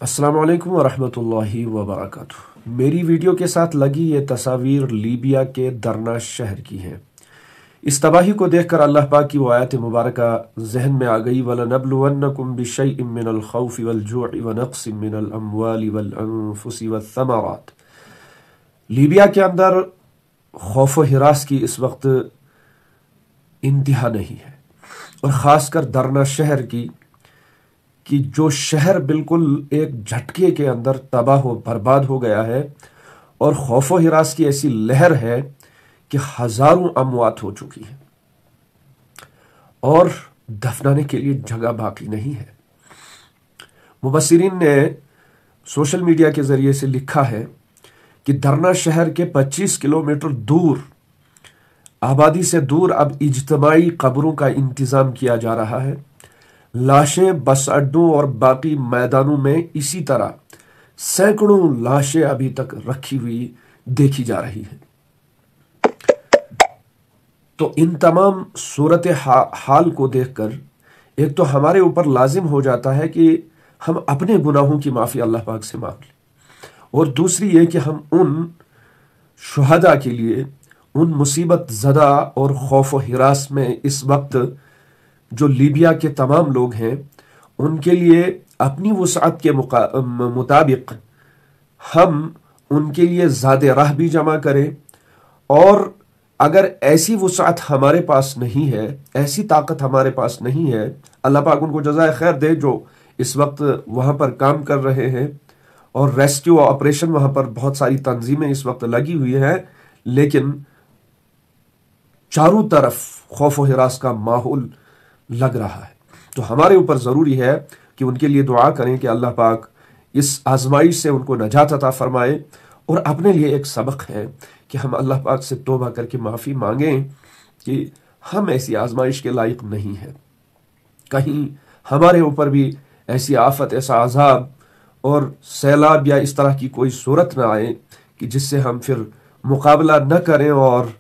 अस्सलाम वालेकुम वरहमतुल्लाहि वबरकातुह। मेरी वीडियो के साथ लगी ये तस्वीर लीबिया के दरना शहर की हैं। इस तबाही को देखकर अल्लाह पाक की वो आयत मुबारका जहन में आ गई, वलनब्लुवन्नकुम बिशैइन मिनल खौफि वल जुइ व नक्सिन मिनल अम्वालि वल अनफुसि वस्समरात। लीबिया के अंदर खौफ व हिरास की इस वक्त इंतहा नहीं है, और ख़ासकर दरना शहर की जो शहर बिल्कुल एक झटके के अंदर तबाह हो बर्बाद हो गया है, और खौफ व हिरास की ऐसी लहर है कि हजारों अमवात हो चुकी है और दफनाने के लिए जगह बाकी नहीं है। मुबस्सिरीन ने सोशल मीडिया के जरिए से लिखा है कि दरना शहर के 25 किलोमीटर दूर, आबादी से दूर, अब इज्तिमाई कब्रों का इंतजाम किया जा रहा है। लाशें बस अड्डों और बाकी मैदानों में इसी तरह सैकड़ों लाशें अभी तक रखी हुई देखी जा रही हैं। तो इन तमाम सूरत हाल को देखकर एक तो हमारे ऊपर लाजिम हो जाता है कि हम अपने गुनाहों की माफ़ी अल्लाह पाक से मांग लें, और दूसरी ये कि हम उन शुहदा के लिए, उन मुसीबत ज़दा और खौफ व हिरास में इस वक्त जो लीबिया के तमाम लोग हैं, उनके लिए अपनी वुसअत के मुताबिक हम उनके लिए ज़ादे राह भी जमा करें। और अगर ऐसी वुसअत हमारे पास नहीं है, ऐसी ताकत हमारे पास नहीं है, अल्लाह पाक उनको जज़ाए खैर दे जो इस वक्त वहाँ पर काम कर रहे हैं, और रेस्क्यू ऑपरेशन वहाँ पर बहुत सारी तंजीमें इस वक्त लगी हुई हैं, लेकिन चारों तरफ खौफ व हिरास का माहौल लग रहा है। तो हमारे ऊपर ज़रूरी है कि उनके लिए दुआ करें कि अल्लाह पाक इस आजमाइश से उनको नजात अता फरमाए, और अपने लिए एक सबक है कि हम अल्लाह पाक से तौबा करके माफ़ी मांगें कि हम ऐसी आजमाइश के लायक नहीं हैं। कहीं हमारे ऊपर भी ऐसी आफत, ऐसा अजाब और सैलाब या इस तरह की कोई सूरत ना आए कि जिससे हम फिर मुकाबला न करें और